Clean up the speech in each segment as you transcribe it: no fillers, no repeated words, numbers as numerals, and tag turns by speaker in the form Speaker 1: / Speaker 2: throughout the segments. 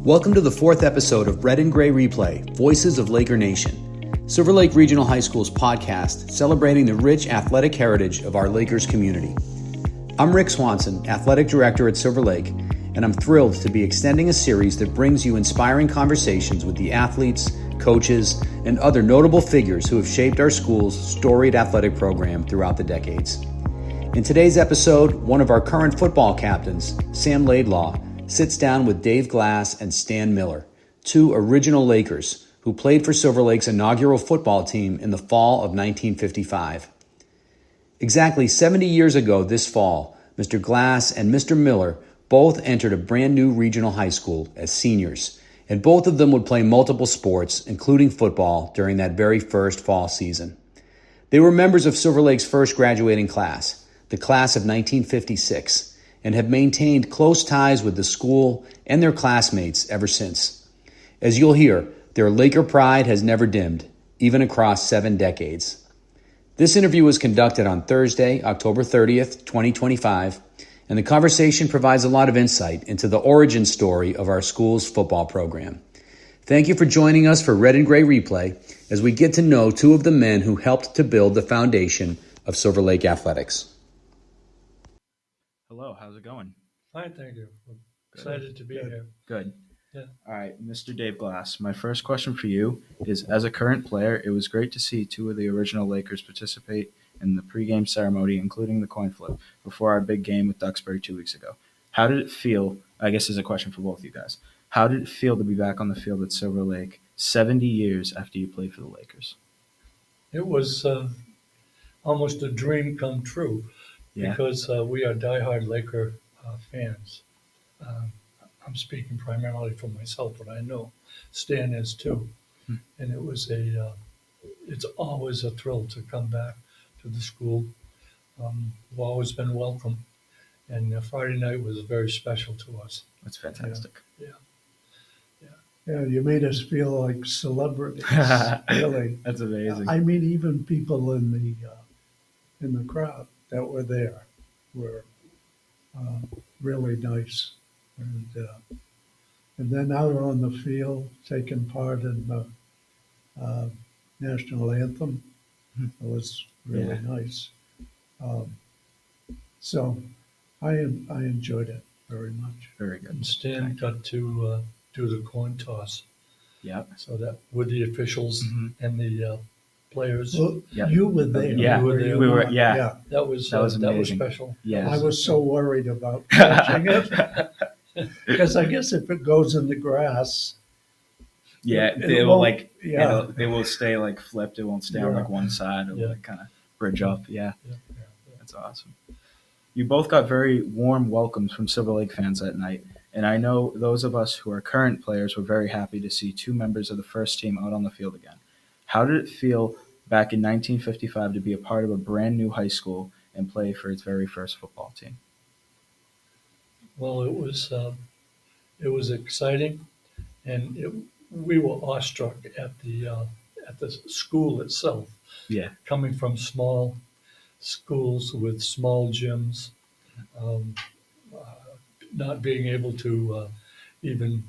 Speaker 1: Welcome to the fourth episode of Red and Gray Replay, Voices of Laker Nation, Silver Lake Regional High School's podcast celebrating the rich athletic heritage of our Lakers community. I'm Rick Swanson, Athletic Director at Silver Lake, and I'm thrilled to be extending a series that brings you inspiring conversations with the athletes, coaches, and other notable figures who have shaped our school's storied athletic program throughout the decades. In today's episode, one of our current football captains, Sam Laidlaw, sits down with Dave Glass and Stan Miller, two original Lakers who played for Silver Lake's inaugural football team in the fall of 1955. Exactly 70 years ago this fall, Mr. Glass and Mr. Miller both entered a brand new regional high school as seniors, and both of them would play multiple sports, including football, during that very first fall season. They were members of Silver Lake's first graduating class, the class of 1956, and have maintained close ties with the school and their classmates ever since. As you'll hear, their Laker pride has never dimmed, even across 7 decades. This interview was conducted on Thursday, October 30th, 2025, and the conversation provides a lot of insight into the origin story of our school's football program. Thank you for joining us for Red and Gray Replay as we get to know two of the men who helped to build the foundation of Silver Lake athletics.
Speaker 2: Hello, how's it going?
Speaker 3: Fine, thank you. I'm excited to be here.
Speaker 2: Good.
Speaker 3: Yeah.
Speaker 2: All right, Mr. Dave Glass, my first question for you is, as a current player, it was great to see two of the original Lakers participate in the pregame ceremony, including the coin flip, before our big game with Duxbury 2 weeks ago. How did it feel, I guess is a question for both of you guys, how did it feel to be back on the field at Silver Lake 70 years after you played for the Lakers?
Speaker 3: It was almost a dream come true because we are diehard Laker fans. I'm speaking primarily for myself, but I know Stan is too. And it was it's always a thrill to come back to the school. We've always been welcome. And Friday night was very special to us.
Speaker 2: That's fantastic.
Speaker 4: Yeah, you made us feel like celebrities. Really,
Speaker 2: That's amazing.
Speaker 4: I mean, even people in the crowd that were there were really nice, and then out on the field, taking part in the national anthem, it was really nice. So I enjoyed it very much.
Speaker 2: Very good.
Speaker 3: And Stan got to do the coin toss.
Speaker 2: Yeah.
Speaker 3: So that with the officials and the players.
Speaker 4: Well,
Speaker 2: Yeah.
Speaker 4: you were there.
Speaker 2: Yeah,
Speaker 3: You were there.
Speaker 2: we were.
Speaker 4: not?
Speaker 2: Yeah,
Speaker 3: That was
Speaker 2: amazing.
Speaker 3: special.
Speaker 2: Yes.
Speaker 4: I was so worried about catching it because I guess if it goes in the grass,
Speaker 2: Yeah,
Speaker 4: it
Speaker 2: they will
Speaker 4: won't-
Speaker 2: they will stay like flipped. It won't stay on like one side. It'll like kind of bridge up. Yeah.
Speaker 3: Yeah.
Speaker 2: That's awesome. You both got very warm welcomes from Silver Lake fans that night, and I know those of us who are current players were very happy to see two members of the first team out on the field again. How did it feel back in 1955 to be a part of a brand new high school and play for its very first football team?
Speaker 3: Well, it was exciting, and we were awestruck at the school itself.
Speaker 2: Yeah.
Speaker 3: Coming from small schools with small gyms, not being able to even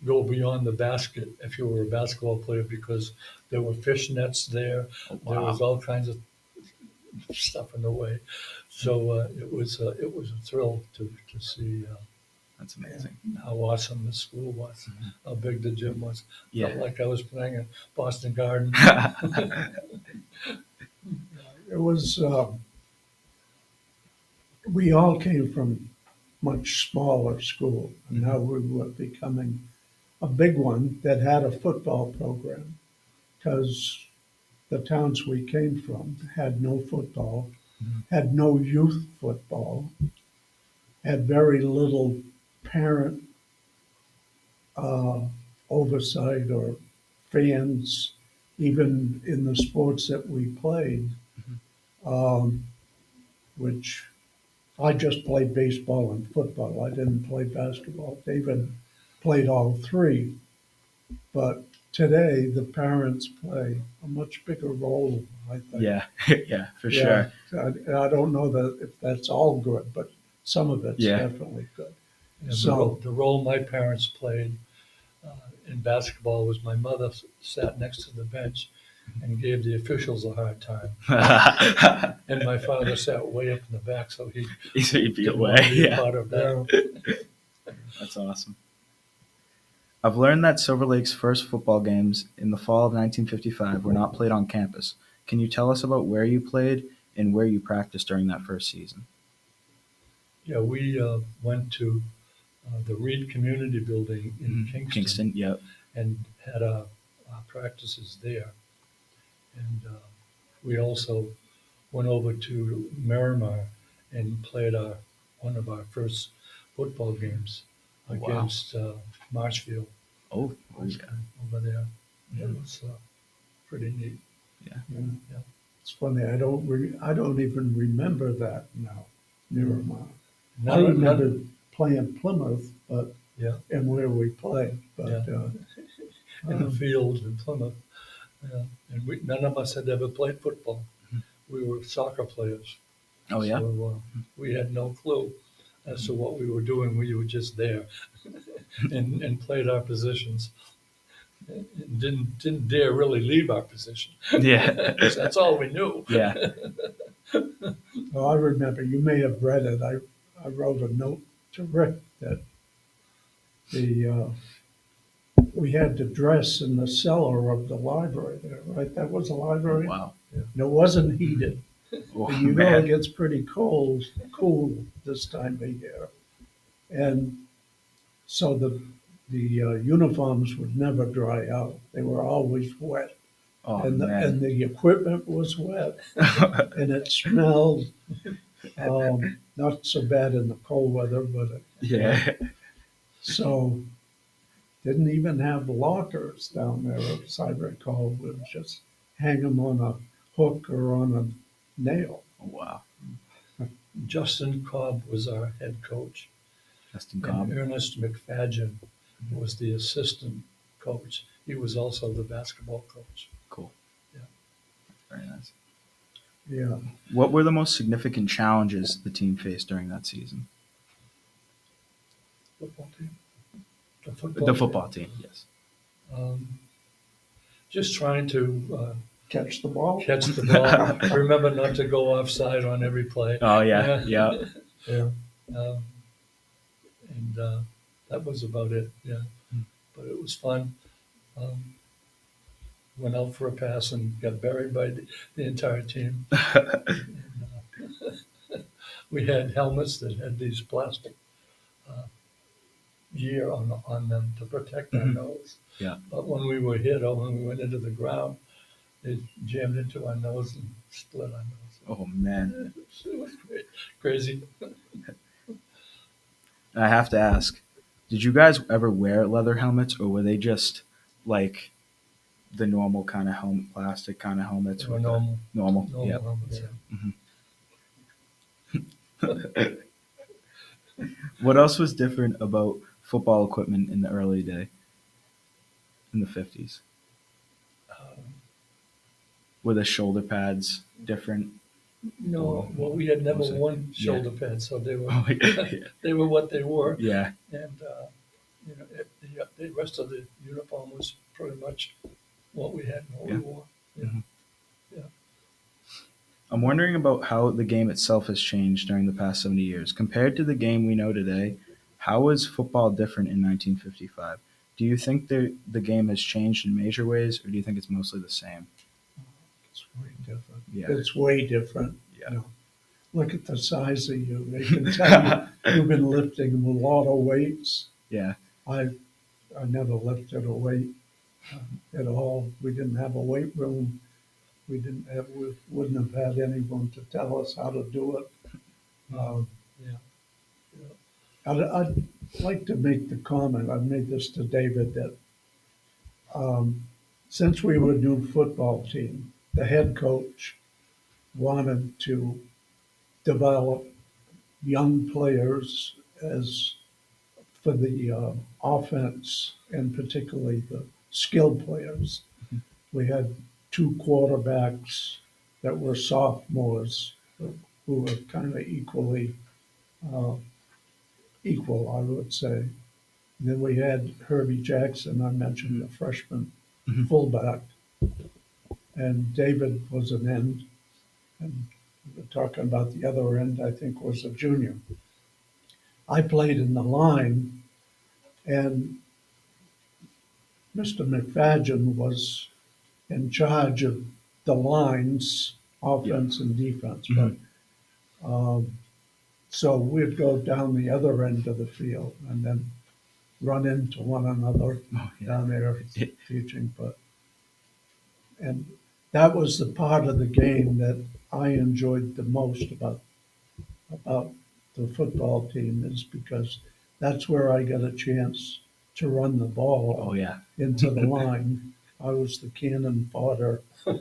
Speaker 3: go beyond the basket if you were a basketball player because there were fish nets there.
Speaker 2: Oh,
Speaker 3: There
Speaker 2: wow.
Speaker 3: was all kinds of stuff in the way. So it was a thrill to see
Speaker 2: That's amazing.
Speaker 3: how awesome the school was, how big the gym was.
Speaker 2: Yeah.
Speaker 3: Felt like I was playing at Boston Garden.
Speaker 4: it was. We all came from much smaller school, and now we were becoming a big one that had a football program because the towns we came from had no football, had no youth football, had very little parent oversight or fans, even in the sports that we played, which I just played baseball and football. I didn't play basketball. David played all three. But today, the parents play a much bigger role, I think.
Speaker 2: Yeah. Yeah, for sure.
Speaker 4: I don't know if that's all good, but some of it's
Speaker 2: Yeah.
Speaker 4: definitely good.
Speaker 3: And
Speaker 4: So-
Speaker 3: the role my parents played in basketball was my mother sat next to the bench and gave the officials a hard time. And my father sat way up in the back, so he
Speaker 2: He'd be
Speaker 3: didn't want
Speaker 2: away.
Speaker 3: to be a
Speaker 2: Yeah,
Speaker 3: part of that.
Speaker 2: that's awesome. I've learned that Silver Lake's first football games in the fall of 1955 were not played on campus. Can you tell us about where you played and where you practiced during that first season?
Speaker 3: Yeah, we went to the Reed Community Building in Kingston
Speaker 2: Yep.
Speaker 3: and had our practices there. And we also went over to Miramar and played one of our first football games
Speaker 2: Wow.
Speaker 3: against Marshfield
Speaker 2: Oh, yeah.
Speaker 3: over there. It was pretty neat.
Speaker 4: Yeah. It's funny, I don't even remember that now, Miramar. I remember playing Plymouth, but,
Speaker 3: Yeah.
Speaker 4: and where we played, but,
Speaker 3: Yeah. In the field in Plymouth. Yeah. And none of us had ever played football. We were soccer players.
Speaker 2: Oh, yeah.
Speaker 3: So we had no clue as to what we were doing. We were just there and played our positions. And didn't dare really leave our position.
Speaker 2: Yeah.
Speaker 3: That's all we knew.
Speaker 2: Yeah.
Speaker 4: well, I remember, you may have read it, I wrote a note to Rick that we had to dress in the cellar of the library there, right? That was a library?
Speaker 2: Wow.
Speaker 4: And it wasn't heated.
Speaker 2: Oh,
Speaker 4: You know,
Speaker 2: man.
Speaker 4: it gets pretty cool this time of year. And so the uniforms would never dry out. They were always wet.
Speaker 2: Oh,
Speaker 4: and
Speaker 2: man.
Speaker 4: the equipment was wet and it smelled not so bad in the cold weather, but
Speaker 2: Yeah.
Speaker 4: so didn't even have lockers down there, as I recall. We would just hang them on a hook or on a nail.
Speaker 2: Wow.
Speaker 3: Justin Cobb was our head coach.
Speaker 2: Justin Cobb.
Speaker 3: And Ernest McFadgen was the assistant coach. He was also the basketball coach.
Speaker 2: Cool.
Speaker 3: Yeah.
Speaker 2: Very nice.
Speaker 4: Yeah.
Speaker 2: What were the most significant challenges the team faced during that season?
Speaker 3: Football team.
Speaker 2: The football team, yes.
Speaker 3: Just trying to
Speaker 4: Catch the ball.
Speaker 3: catch the ball. Remember not to go offside on every play.
Speaker 2: Oh, yeah. Yeah.
Speaker 4: Yeah.
Speaker 3: And that was about it. Yeah, but it was fun. Went out for a pass and got buried by the entire team. And, we had helmets that had these plastic gear on them to protect our nose.
Speaker 2: Yeah.
Speaker 3: But when we were hit or when we went into the ground, it jammed into our nose and split our nose.
Speaker 2: Oh, man.
Speaker 3: It was crazy.
Speaker 2: I have to ask, did you guys ever wear leather helmets, or were they just like the normal kind of helmet, plastic kind of helmets?
Speaker 3: They were
Speaker 2: with the-
Speaker 3: normal
Speaker 2: Yep.
Speaker 3: helmets.
Speaker 2: Mhm. What else was different about football equipment in the early day, in the 50s? Were the shoulder pads different?
Speaker 3: No, well, we had never
Speaker 2: Was it?
Speaker 3: worn shoulder pads, so they were
Speaker 2: Oh, yeah.
Speaker 3: they were what they were,
Speaker 2: Yeah.
Speaker 3: and the rest of the uniform was pretty much what we had and what we wore. Yeah.
Speaker 2: I'm wondering about how the game itself has changed during the past 70 years. Compared to the game we know today, how was football different in 1955? Do you think the game has changed in major ways, or do you think it's mostly the same?
Speaker 4: It's way different.
Speaker 2: Yeah.
Speaker 4: It's way different.
Speaker 2: Yeah.
Speaker 4: You know, look at the size of you. They can tell you've been lifting a lot of weights.
Speaker 2: Yeah.
Speaker 4: I never lifted a weight at all. We didn't have a weight room. We wouldn't have had anyone to tell us how to do it. I'd like to make the comment, I made this to David, that since we were a new football team, the head coach wanted to develop young players as for the offense, and particularly the skilled players. We had two quarterbacks that were sophomores who were kind of equal, I would say. Then we had Herbie Jackson, I mentioned, the freshman
Speaker 2: Mhm.
Speaker 4: fullback. And David was an end. And we're talking about the other end, I think, was a junior. I played in the line, and Mr. McFadgen was in charge of the lines, offense and defense.
Speaker 2: Mhm.
Speaker 4: But so we'd go down the other end of the field and then run into one another
Speaker 2: Oh, yeah.
Speaker 4: down there teaching. And that was the part of the game that I enjoyed the most about the football team, is because that's where I got a chance to run the ball
Speaker 2: Oh, yeah.
Speaker 4: into the line. I was the cannon fodder for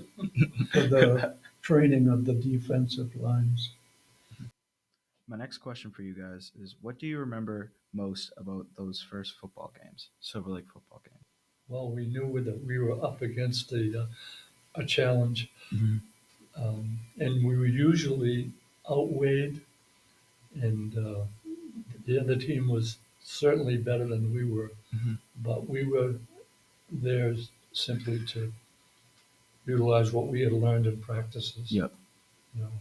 Speaker 4: the training of the defensive lines.
Speaker 2: My next question for you guys is, what do you remember most about those first football games, Silver Lake football games?
Speaker 3: Well, we knew that we were up against a challenge, and we were usually outweighed, and the other team was certainly better than we were,
Speaker 2: Mhm.
Speaker 3: but we were there simply to utilize what we had learned in practices.
Speaker 2: Yep.
Speaker 3: You know,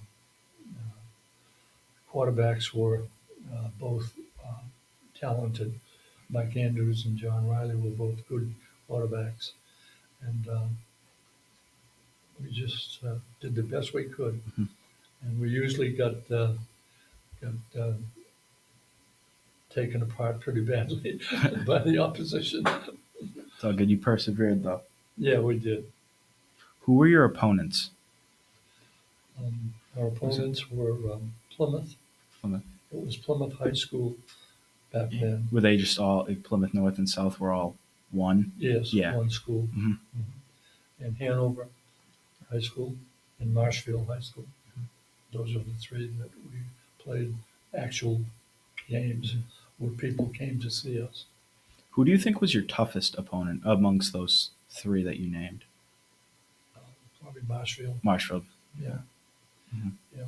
Speaker 3: quarterbacks were both talented. Mike Andrews and John Riley were both good quarterbacks, and we just did the best we could.
Speaker 2: Mhm.
Speaker 3: And we usually got taken apart pretty badly by the opposition.
Speaker 2: It's all good. You persevered, though.
Speaker 3: Yeah, we did.
Speaker 2: Who were your opponents?
Speaker 3: Our opponents were Plymouth.
Speaker 2: Plymouth.
Speaker 3: It was Plymouth High School back then.
Speaker 2: Were they just all, like, Plymouth North and South were all one?
Speaker 3: Yes,
Speaker 2: Yeah.
Speaker 3: one school.
Speaker 2: Mhm.
Speaker 3: And Hanover High School and Marshfield High School. Those are the three that we played actual games where people came to see us.
Speaker 2: Who do you think was your toughest opponent amongst those three that you named?
Speaker 3: Probably Marshfield.
Speaker 2: Marshfield.
Speaker 3: Yeah.
Speaker 2: Mhm.
Speaker 3: Yeah.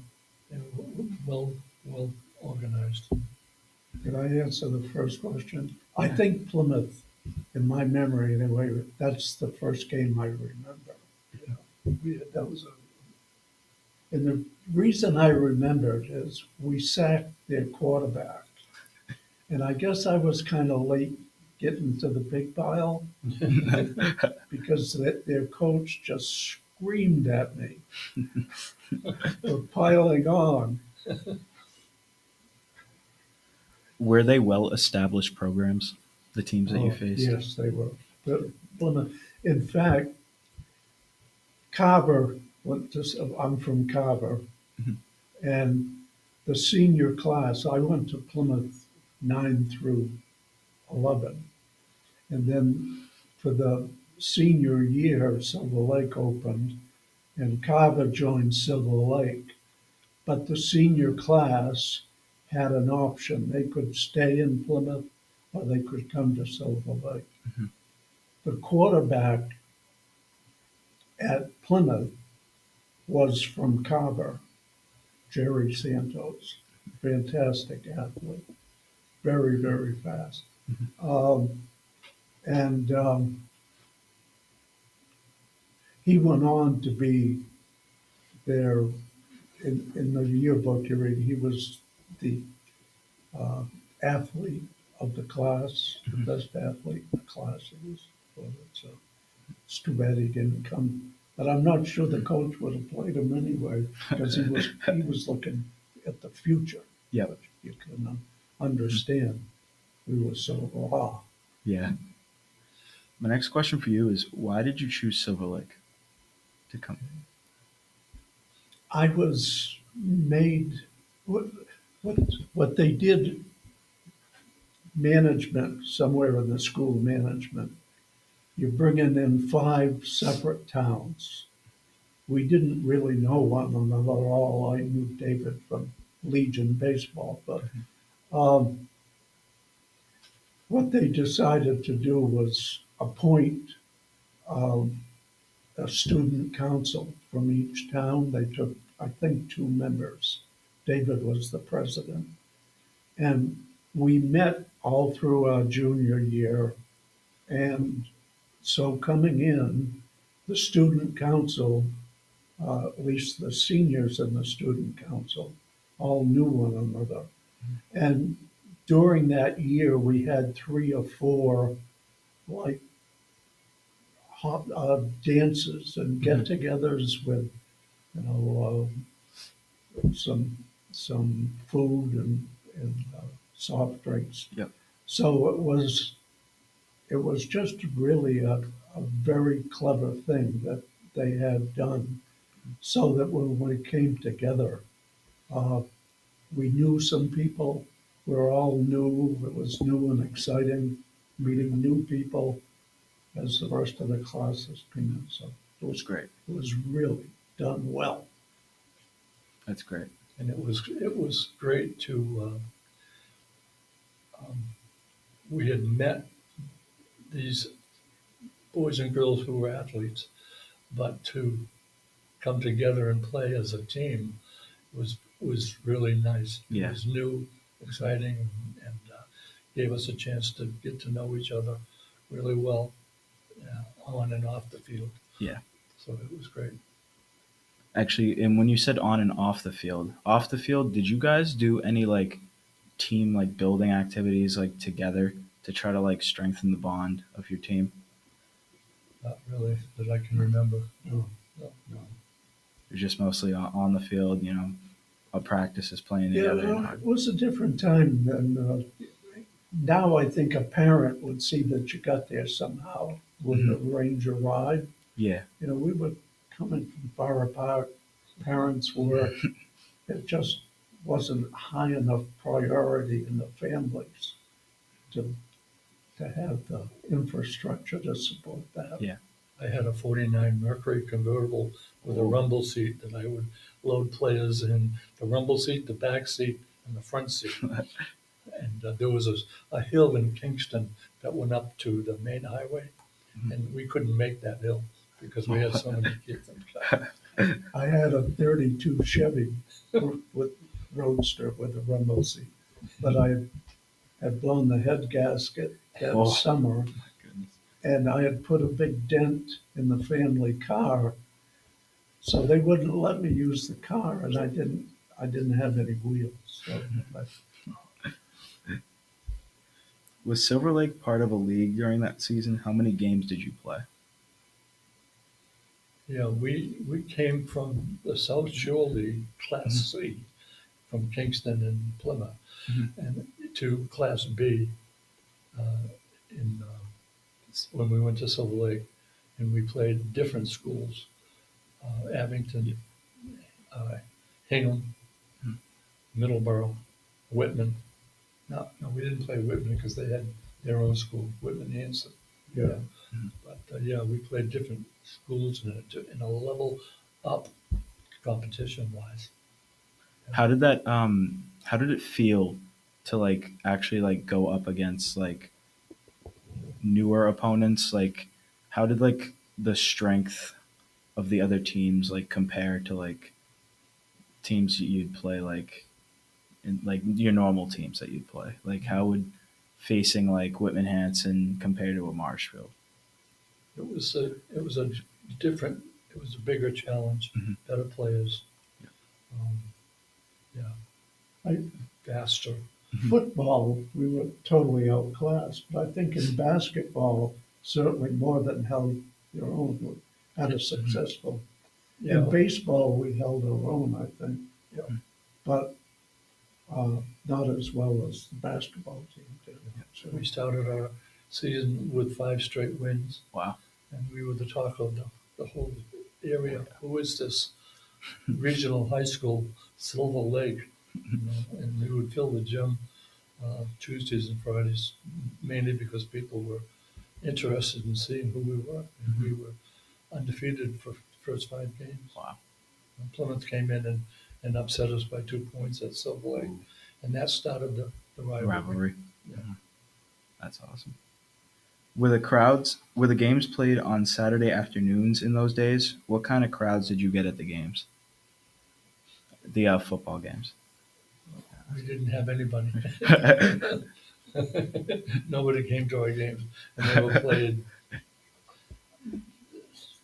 Speaker 3: And well organized.
Speaker 4: Could I answer the first question? I think Plymouth, in my memory anyway, that's the first game I remember. That was and the reason I remembered is we sacked their quarterback. And I guess I was kind of late getting to the big pile because their coach just screamed at me for piling on.
Speaker 2: Were they well-established programs, the teams that you
Speaker 4: Oh,
Speaker 2: faced?
Speaker 4: yes, they were. Plymouth. In fact, Carver I'm from Carver,
Speaker 2: Mhm.
Speaker 4: and the senior class, I went to Plymouth 9 through 11. And then for the senior year, Silver Lake opened, and Carver joined Silver Lake. But the senior class had an option. They could stay in Plymouth or they could come to Silver Lake.
Speaker 2: Mhm.
Speaker 4: The quarterback at Plymouth was from Carver, Jerry Santos, fantastic athlete, very, very fast. And he went on to be there in the yearbook you read. He was the uh, athlete of the class, the best athlete in the class. So it's too bad he didn't come. But I'm not sure the coach would have played him anyway because he was looking at the future.
Speaker 2: Yep.
Speaker 4: Which you can understand. We were so raw.
Speaker 2: Yeah. My next question for you is, why did you choose Silver Lake to come?
Speaker 4: I was made what what they did management somewhere in the school management. You're bringing in 5 separate towns. We didn't really know one another all. I knew David from Legion baseball, but what they decided to do was appoint um, a student council from each town. They took, I think, 2 members. David was the president. And we met all through our junior year. And so coming in, the student council, at least the seniors in the student council, all knew one another. And during that year, we had 3 or 4 like dances and get-togethers with, you know, some food and soft drinks.
Speaker 2: Yep.
Speaker 4: So it was just really a very clever thing that they had done, so that when we came together, uh, we knew some people. We were all new. It was new and exciting, meeting new people as the rest of the classes came in. So
Speaker 2: That's great.
Speaker 4: it was really done well.
Speaker 2: That's great.
Speaker 3: And it was great to, we had met these boys and girls who were athletes, but to come together and play as a team was really nice.
Speaker 2: Yeah.
Speaker 3: It was new, exciting, and gave us a chance to get to know each other really well, on and off the field.
Speaker 2: Yeah.
Speaker 3: So it was great.
Speaker 2: Actually, and when you said on and off the field, did you guys do any like team like building activities like together to try to like strengthen the bond of your team?
Speaker 3: Not really that I can remember.
Speaker 4: No.
Speaker 2: It was just mostly on the field, a practice is playing
Speaker 4: Yeah,
Speaker 2: together.
Speaker 4: well, it was a different time than now. I think a parent would see that you got there somehow, would arrange a ride.
Speaker 2: Yeah.
Speaker 4: We were coming from far apart. Parents were. It just wasn't high enough priority in the families to have the infrastructure to support that.
Speaker 2: Yeah.
Speaker 3: I had a 49 Mercury convertible with a rumble seat that I would load players in the rumble seat, the back seat, and the front seat. And there was a hill in Kingston that went up to the main highway, and we couldn't make that hill because we had so many kids inside.
Speaker 4: I had a 32 Chevy with Roadster with a rumble seat, but I had blown the head gasket that summer, and I had put a big dent in the family car, so they wouldn't let me use the car, and I didn't have any wheels. So
Speaker 2: Was Silver Lake part of a league during that season? How many games did you play?
Speaker 3: Yeah, we came from the South Shore League, Class C, from Kingston and Plymouth, and to Class B in when we went to Silver Lake, and we played different schools, Abington, Hingham, Middleborough, Whitman. No, we didn't play Whitman because they had their own school, Whitman Hanson.
Speaker 4: yeah.
Speaker 3: But we played different schools in a level up competition wise.
Speaker 2: How did that how did it feel to like actually like go up against like newer opponents? Like how did like the strength of the other teams like compare to like teams you'd play like in like your normal teams that you'd play? Like how would facing like Whitman Hanson compare to a Marshfield?
Speaker 3: It was a different. It was a bigger challenge, better players. Um, faster.
Speaker 4: Football, we were totally outclassed, but I think in basketball, certainly more than held your own. We had a successful. In baseball, we held our own, I think.
Speaker 3: Yeah.
Speaker 4: But not as well as the basketball team did.
Speaker 3: So we started our season with 5 straight wins.
Speaker 2: Wow.
Speaker 3: And we were the talk of the whole area. Who is this regional high school, Silver Lake? And we would fill the gym Tuesdays and Fridays, mainly because people were interested in seeing who we were. And we were undefeated for the first 5 games.
Speaker 2: Wow.
Speaker 3: And Plymouth came in and upset us by 2 points at Silver Lake. And that started the rivalry. Yeah.
Speaker 2: That's awesome. Were the games played on Saturday afternoons in those days? What kind of crowds did you get at the games? The football games.
Speaker 3: We didn't have anybody. Nobody came to our games, and they were played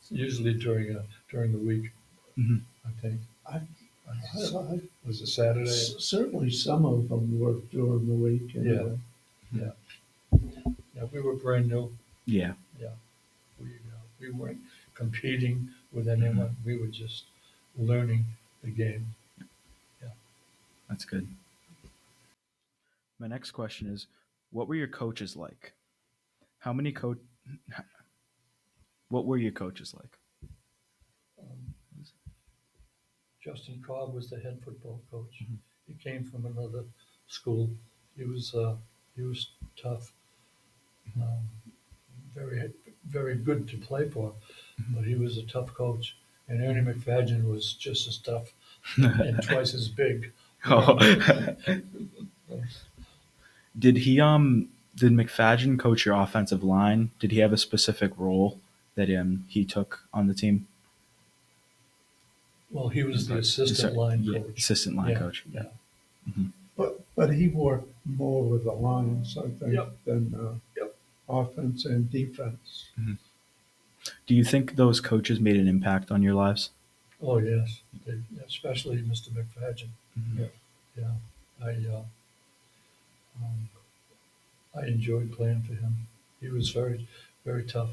Speaker 3: usually during the week,
Speaker 2: Mhm.
Speaker 3: I think.
Speaker 4: I, I,
Speaker 3: Was it Saturday?
Speaker 4: certainly some of them were during the week anyway.
Speaker 3: Yeah, yeah, we were brand new.
Speaker 2: Yeah.
Speaker 3: Yeah, we weren't competing with anyone. We were just learning the game.
Speaker 2: That's good. My next question is, what were your coaches like? How many coach? What were your coaches like?
Speaker 3: Um, Justin Cobb was the head football coach.
Speaker 2: Mhm.
Speaker 3: He came from another school. He was tough, um, very very good to play for, but he was a tough coach. And Ernie McFadden was just as tough and twice as big.
Speaker 2: Oh. Did he did McFadden coach your offensive line? Did he have a specific role that he took on the team?
Speaker 3: Well, he was the
Speaker 2: Sorry,
Speaker 3: assistant line
Speaker 2: yeah,
Speaker 3: coach.
Speaker 2: assistant line
Speaker 3: Yeah,
Speaker 2: coach.
Speaker 3: yeah.
Speaker 4: But he worked more with the Lions, I think,
Speaker 3: Yep.
Speaker 4: than
Speaker 3: Yep.
Speaker 4: offense and defense.
Speaker 2: Do you think those coaches made an impact on your lives?
Speaker 3: Oh yes, especially Mr. McFadden.
Speaker 2: Mhm.
Speaker 3: Yeah, I um, I enjoyed playing for him. He was very tough,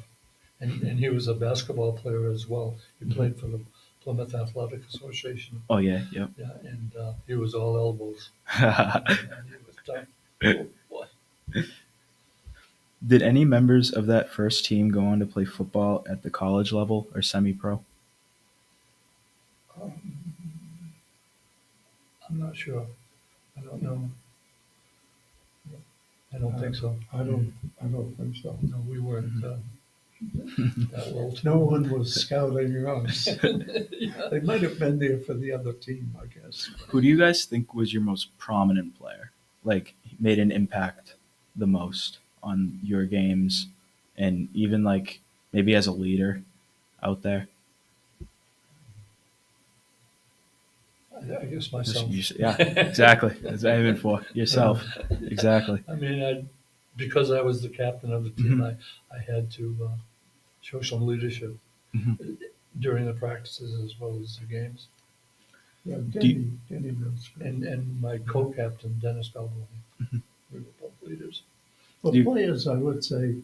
Speaker 3: and he was a basketball player as well. He played for the Plymouth Athletic Association.
Speaker 2: Oh yeah, yep.
Speaker 3: Yeah, and he was all elbows. And he was tough. Oh, boy.
Speaker 2: Did any members of that first team go on to play football at the college level or semi-pro?
Speaker 3: Um, I'm not sure. I don't know. I don't think so.
Speaker 4: I don't think so.
Speaker 3: No, we weren't that well.
Speaker 4: No one was scouting us.
Speaker 3: Yeah.
Speaker 4: They might have been there for the other team, I guess.
Speaker 2: Who do you guys think was your most prominent player? Like made an impact the most on your games and even like maybe as a leader out there?
Speaker 3: I guess myself.
Speaker 2: Yeah, exactly. That's what I'm aiming for. Yourself. Exactly.
Speaker 3: I mean, because I was the captain of the team,
Speaker 2: Mhm.
Speaker 3: I had to show some leadership
Speaker 2: Mhm.
Speaker 3: during the practices as well as the games.
Speaker 4: Yeah,
Speaker 2: Do
Speaker 4: Denny was good.
Speaker 3: And my co-captain, Dennis Balboni,
Speaker 2: Mhm.
Speaker 3: we were both leaders.
Speaker 4: For
Speaker 2: Do you-
Speaker 4: players, I would say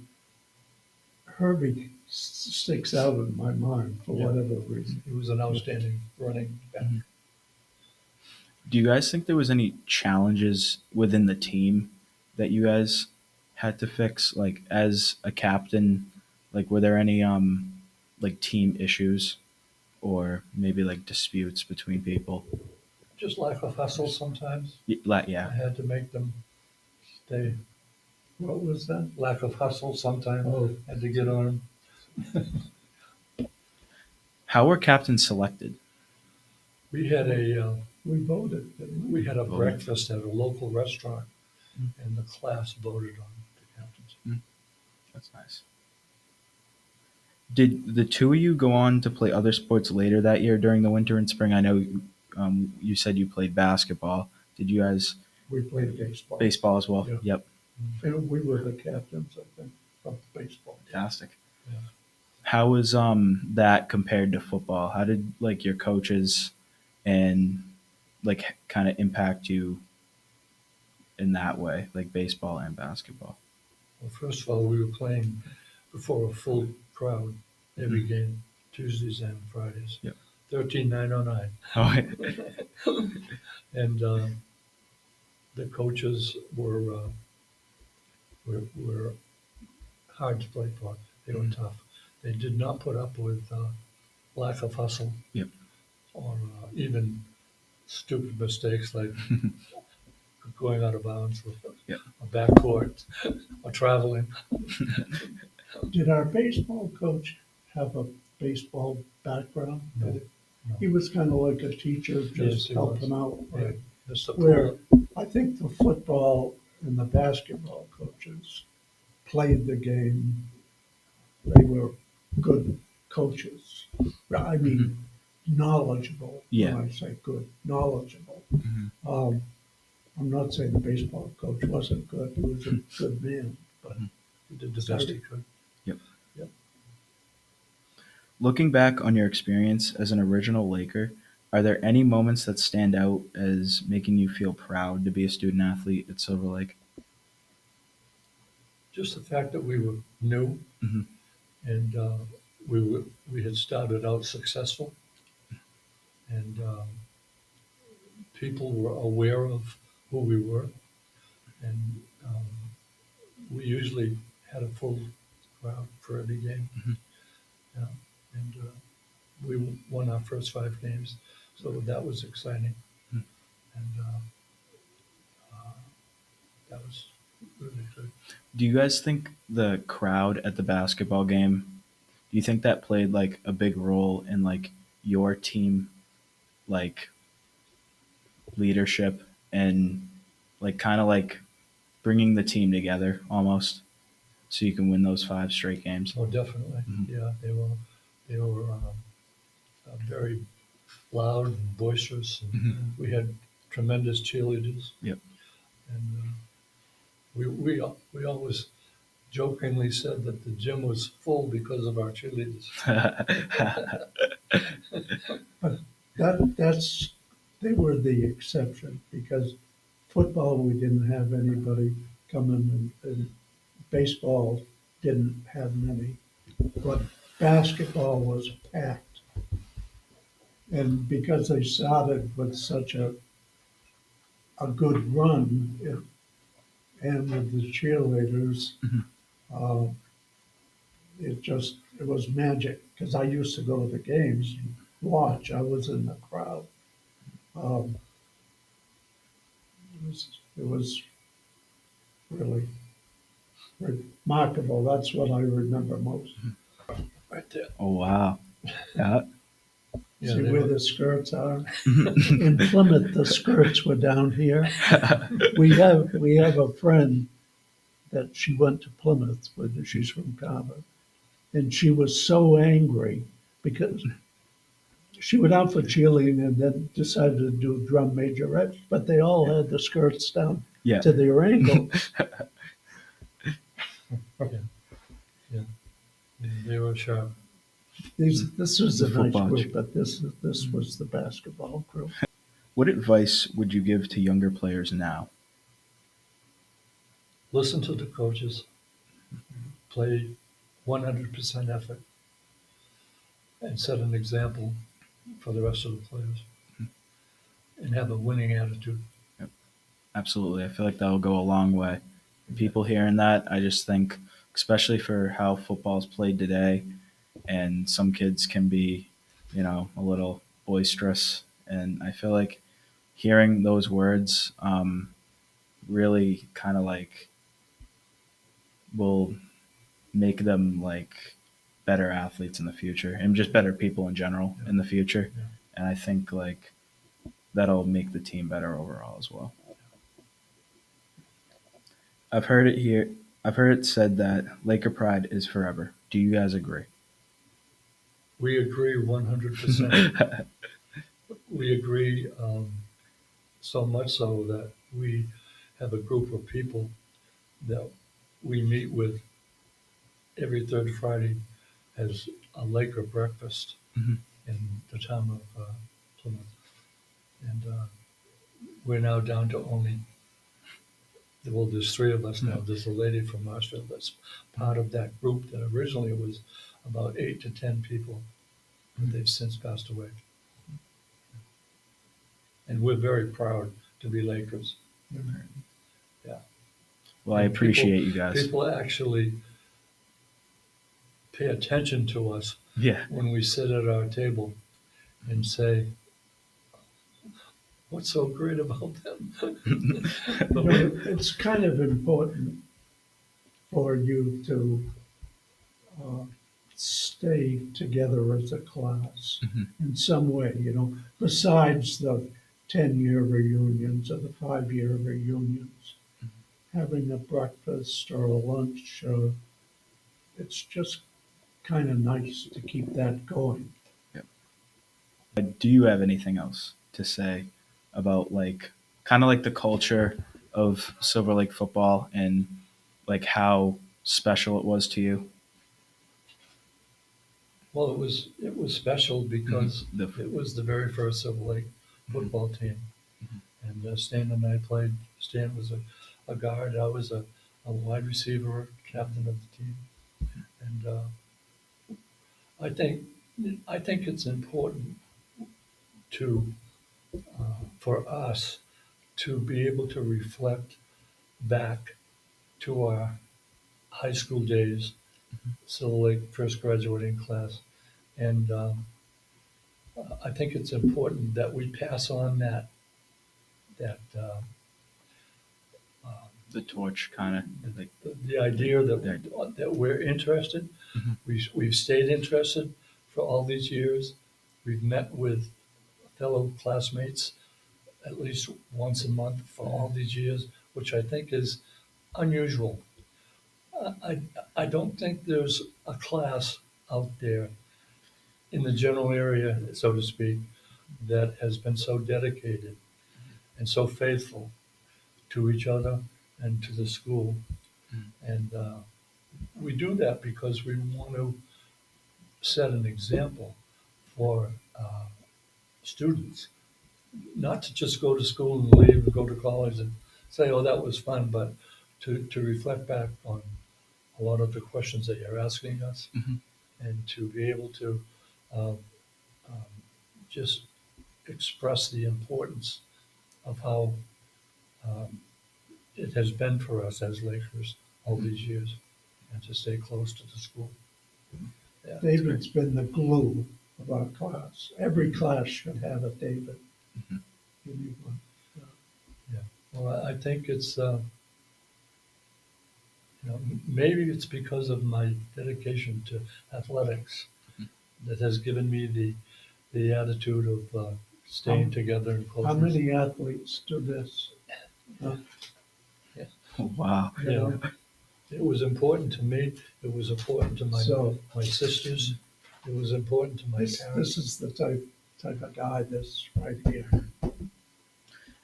Speaker 4: Herbie sticks out in my mind for
Speaker 3: Yeah.
Speaker 4: whatever reason.
Speaker 3: He was an outstanding running back.
Speaker 2: Mhm. Do you guys think there was any challenges within the team that you guys had to fix? Like as a captain, like were there any like team issues or maybe like disputes between people?
Speaker 3: Just lack of hustle sometimes. I
Speaker 2: Yeah.
Speaker 3: had to make them stay.
Speaker 4: What was that?
Speaker 3: Lack of hustle sometimes.
Speaker 4: Oh,
Speaker 3: Had to get on them.
Speaker 2: How were captains selected?
Speaker 3: We had a
Speaker 4: we voted, didn't we?
Speaker 3: We had breakfast at a local restaurant, and the class voted on the captains.
Speaker 2: That's nice. Did the two of you go on to play other sports later that year during the winter and spring? I know you said you played basketball. Did you guys
Speaker 4: We played baseball.
Speaker 2: baseball as well?
Speaker 3: Yeah.
Speaker 2: Yep.
Speaker 4: And we were the captains, I think, of baseball.
Speaker 2: Fantastic.
Speaker 3: Yeah.
Speaker 2: How was that compared to football? How did like your coaches and like kind of impact you in that way, like baseball and basketball?
Speaker 3: Well, first of all, we were playing before a full crowd every game, Tuesdays and Fridays.
Speaker 2: Yep.
Speaker 3: 13,909.
Speaker 2: Oh,
Speaker 3: And the coaches were hard to play for. They were tough. They did not put up with lack of hustle.
Speaker 2: Yep.
Speaker 3: Or even stupid mistakes like going out of bounds with
Speaker 2: Yep.
Speaker 3: a backcourt or traveling.
Speaker 4: Did our baseball coach have a baseball background?
Speaker 3: No, no.
Speaker 4: He was kind of like a teacher,
Speaker 3: Yes,
Speaker 4: just
Speaker 3: he
Speaker 4: helping
Speaker 3: was.
Speaker 4: out.
Speaker 3: Yeah, just a
Speaker 4: Where I think the football and the basketball coaches played the game. They were good coaches. I mean, knowledgeable.
Speaker 2: Yeah.
Speaker 4: When I say good, knowledgeable.
Speaker 2: Mhm.
Speaker 4: Um, I'm not saying the baseball coach wasn't good, he was a good man, but
Speaker 3: He did the best he could.
Speaker 2: Looking back on your experience as an original Laker, are there any moments that stand out as making you feel proud to be a student athlete at Silver Lake?
Speaker 3: Just the fact that we were new
Speaker 2: Mhm.
Speaker 3: and we had started out successful, and people were aware of who we were, and we usually had a full crowd for every game.
Speaker 2: Mhm.
Speaker 3: Yeah. And we won our first 5 games, so that was exciting.
Speaker 2: Mhm.
Speaker 3: And that was really good.
Speaker 2: Do you guys think the crowd at the basketball game, do you think that played like a big role in like your team like leadership and like kind of like bringing the team together almost so you can win those 5 straight games?
Speaker 3: Oh, definitely.
Speaker 2: Mhm.
Speaker 3: Yeah, they were very loud and boisterous, and
Speaker 2: Mhm.
Speaker 3: we had tremendous cheerleaders.
Speaker 2: Yep.
Speaker 3: And we always jokingly said that the gym was full because of our cheerleaders.
Speaker 4: that's, they were the exception, because football, we didn't have anybody coming, and baseball didn't have many, but basketball was packed. And because they started with such a good run, and with the cheerleaders,
Speaker 2: Mhm.
Speaker 4: uh, it was magic, because I used to go to the games and watch, I was in the crowd. Um, it was really remarkable, that's what I remember most.
Speaker 3: Right there.
Speaker 2: Oh wow. Yeah.
Speaker 3: Yeah,
Speaker 4: See
Speaker 3: they
Speaker 4: where
Speaker 3: were-
Speaker 4: the skirts are? In Plymouth, the skirts were down here. We have a friend that she went to Plymouth with, she's from Carver, and she was so angry because she went out for cheerleading and then decided to do drum majorette, but they all had the skirts down
Speaker 2: Yeah.
Speaker 4: to their ankles.
Speaker 3: Yeah, they were sharp.
Speaker 4: This was a
Speaker 2: The
Speaker 4: nice
Speaker 2: football
Speaker 4: group, but this was the basketball group.
Speaker 2: What advice would you give to younger players now?
Speaker 3: Listen to the coaches, play 100% effort, and set an example for the rest of the players, and have a winning attitude.
Speaker 2: Absolutely. I feel like that'll go a long way. People hearing that, I just think, especially for how football's played today, and some kids can be, a little boisterous. And I feel like hearing those words really kind of like will make them like better athletes in the future and just better people in general in the future.
Speaker 3: Yeah.
Speaker 2: And I think like that'll make the team better overall as well. I've heard it here. I've heard it said that Laker pride is forever. Do you guys agree?
Speaker 3: We agree 100%. We agree so much so that we have a group of people that we meet with every third Friday as a Laker breakfast
Speaker 2: Mhm.
Speaker 3: in the town of Plymouth. And we're now down to only, well, there's 3 of us now. There's a lady from Marshfield that's part of that group that originally was about 8 to 10 people, but they've since passed away. And we're very proud to be Lakers. Yeah.
Speaker 2: Well, I
Speaker 3: And
Speaker 2: appreciate you guys.
Speaker 3: People actually pay attention to us
Speaker 2: Yeah.
Speaker 3: when we sit at our table and say, what's so great about them? But
Speaker 4: It's kind of important for you to uh, stay together as a class
Speaker 2: Mhm.
Speaker 4: in some way, besides the 10-year reunions or the 5-year reunions. Having a breakfast or a lunch, it's just kind of nice to keep that going.
Speaker 2: Do you have anything else to say about like kind of like the culture of Silver Lake football and like how special it was to you?
Speaker 3: Well, it was special because
Speaker 2: The-
Speaker 3: it was the very first Silver Lake football team. And Stan and I played. Stan was a guard. I was a wide receiver, captain of the team. And I think I think it's important to for us to be able to reflect back to our high school days, Silver Lake first graduating class, and I think it's important that we pass on that uh,
Speaker 2: the torch kind of like
Speaker 3: the idea that we're interested.
Speaker 2: Mhm.
Speaker 3: We've stayed interested for all these years. We've met with fellow classmates at least once a month for all these years, which I think is unusual. I don't think there's a class out there in the general area, so to speak, that has been so dedicated and so faithful to each other and to the school. And we do that because we want to set an example for students, not to just go to school and leave and go to college and say, oh, that was fun, but to reflect back on a lot of the questions that you're asking us
Speaker 2: Mhm.
Speaker 3: and to be able to um, um, just express the importance of how um, it has been for us as Lakers all these years and to stay close to the school. Yeah, it's
Speaker 4: David's been the glue of our class. Every class should have a David.
Speaker 2: Mhm.
Speaker 4: You need one.
Speaker 3: great. Well, I think it's, maybe it's because of my dedication to athletics that has given me the attitude of staying together and
Speaker 4: How
Speaker 3: closeness.
Speaker 4: many athletes do this?
Speaker 2: Wow.
Speaker 4: You know,
Speaker 3: It was important to me. It was important to
Speaker 4: So-
Speaker 3: my sisters. It was important to my
Speaker 4: this
Speaker 3: parents.
Speaker 4: is the type of guy that's right here.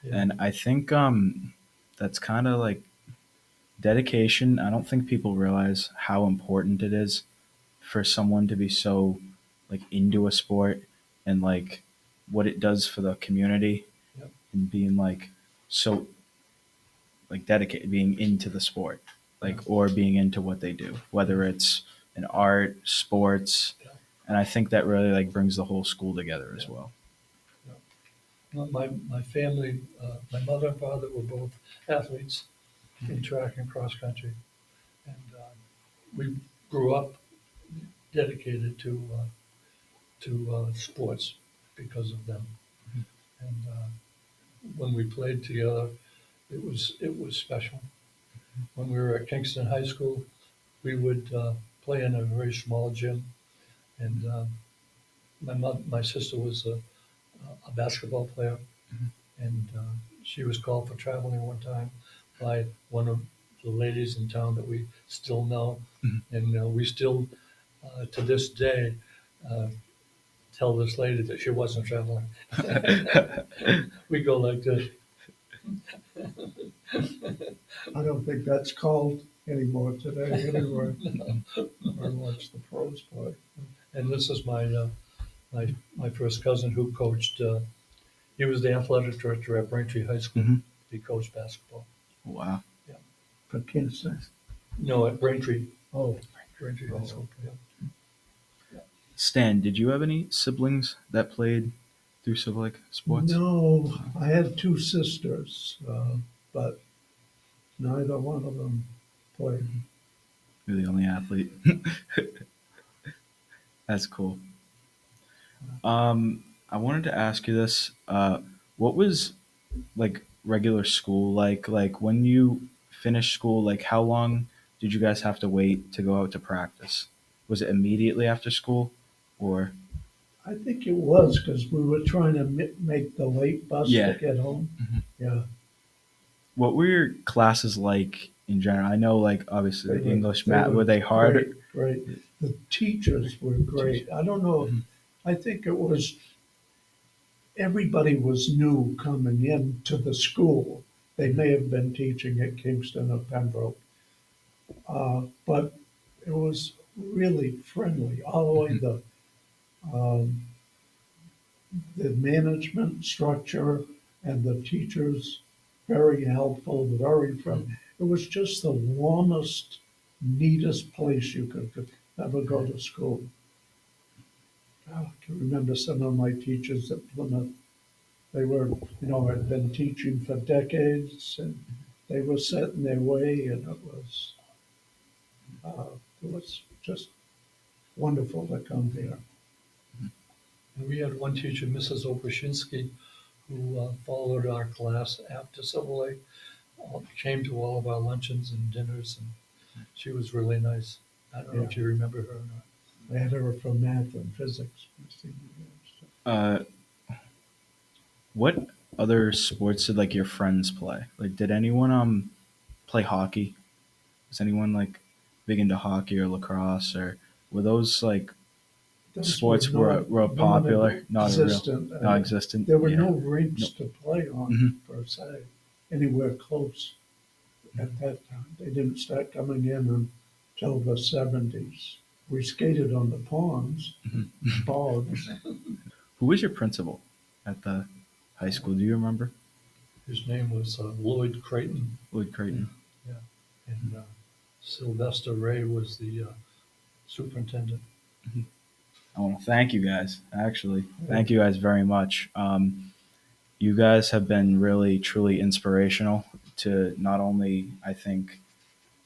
Speaker 3: Yeah.
Speaker 2: And I think that's kind of like dedication. I don't think people realize how important it is for someone to be so like into a sport and like what it does for the community
Speaker 3: Yep.
Speaker 2: and being like so like dedicated, being into the sport, like or being into what they do, whether it's in art, sports,
Speaker 3: Yeah.
Speaker 2: and I think that really like brings the whole school together as
Speaker 3: Yeah.
Speaker 2: well.
Speaker 3: Well, my family, my mother and father were both athletes in track and cross country, and we grew up dedicated to sports because of them. And when we played together, it was special. When we were at Kingston High School, we would play in a very small gym, and my sister was a basketball player, and she was called for traveling one time by one of the ladies in town that we still know,
Speaker 2: Mhm.
Speaker 3: and we still to this day uh, tell this lady that she wasn't traveling. We go like this.
Speaker 4: I don't think that's called anymore today anyway. I watch the pros play.
Speaker 3: And this is my first cousin who coached. He was the athletic director at Braintree High School.
Speaker 2: Mhm.
Speaker 3: He coached basketball.
Speaker 2: Wow.
Speaker 4: For Kingston.
Speaker 3: No, at Braintree.
Speaker 4: Oh,
Speaker 3: Braintree High School. Yeah.
Speaker 2: Stan, did you have any siblings that played through Silver Lake sports?
Speaker 4: no, I had two sisters, but neither one of them played.
Speaker 2: You're the only athlete. That's cool. I wanted to ask you this. What was like regular school like? Like when you finished school, like how long did you guys have to wait to go out to practice? Was it immediately after school, or
Speaker 4: I think it was because we were trying to make the late bus
Speaker 2: Yeah.
Speaker 4: to get home.
Speaker 2: Mhm.
Speaker 4: Yeah,
Speaker 2: what were your classes like in general? I know, like obviously
Speaker 4: They
Speaker 2: the
Speaker 4: were-
Speaker 2: English,
Speaker 4: they
Speaker 2: math.
Speaker 4: were
Speaker 2: Were they hard?
Speaker 4: great. The teachers were great. I don't know.
Speaker 2: Mhm.
Speaker 4: I think it was everybody was new coming into the school. They may have been teaching at Kingston or Pembroke, but it was really friendly. All the way um, the management structure and the teachers very helpful, very friendly. It was just the warmest, neatest place you could ever go to school. I can remember some of my teachers at Plymouth. They were, had been teaching for decades, and they were set in their way, and it was just wonderful to come here.
Speaker 3: And we had one teacher, Mrs. Oprashinsky, who followed our class after Silver Lake, came to all of our luncheons and dinners, and she was really nice. I don't know if you remember her or not.
Speaker 4: I had her for math and physics.
Speaker 2: What other sports did like your friends play? Like, did anyone play hockey? Was anyone like big into hockey or lacrosse, or were those like sports were popular? Non-existent.
Speaker 4: There were no rinks to play on per se, anywhere close at that time. They didn't start coming in until the 70s. We skated on the ponds, bogs.
Speaker 2: Who was your principal at the high school? Do you remember?
Speaker 3: His name was Lloyd Creighton.
Speaker 2: Lloyd Creighton.
Speaker 3: Yeah. And Sylvester Ray was the superintendent.
Speaker 2: I want to thank you guys, actually. Thank you guys very much. You guys have been really, truly inspirational to not only, I think,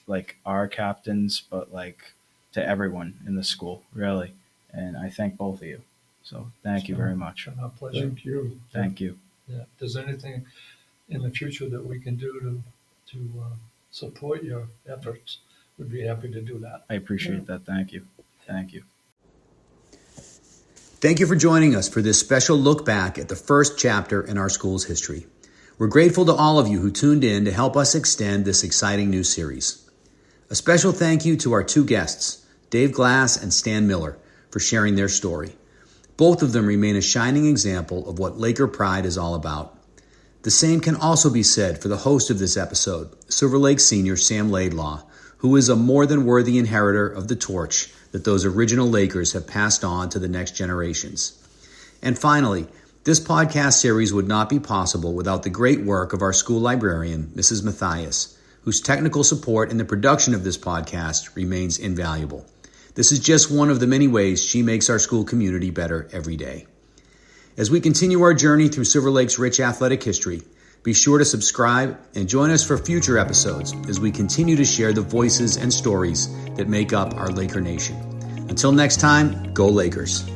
Speaker 2: like our captains, but like to everyone in the school, really. And I thank both of you. So thank you very much.
Speaker 3: Our pleasure.
Speaker 4: Thank you.
Speaker 2: Thank you.
Speaker 3: Yeah. If there's anything in the future that we can do to support your efforts, we'd be happy to do that.
Speaker 2: I appreciate that. Thank you. Thank you.
Speaker 1: Thank you for joining us for this special look back at the first chapter in our school's history. We're grateful to all of you who tuned in to help us extend this exciting new series. A special thank you to our two guests, Dave Glass and Stan Miller, for sharing their story. Both of them remain a shining example of what Laker pride is all about. The same can also be said for the host of this episode, Silver Lake senior Sam Laidlaw, who is a more than worthy inheritor of the torch that those original Lakers have passed on to the next generations. And finally, this podcast series would not be possible without the great work of our school librarian, Mrs. Matthias, whose technical support in the production of this podcast remains invaluable. This is just one of the many ways she makes our school community better every day. As we continue our journey through Silver Lake's rich athletic history, be sure to subscribe and join us for future episodes as we continue to share the voices and stories that make up our Laker Nation. Until next time, go Lakers.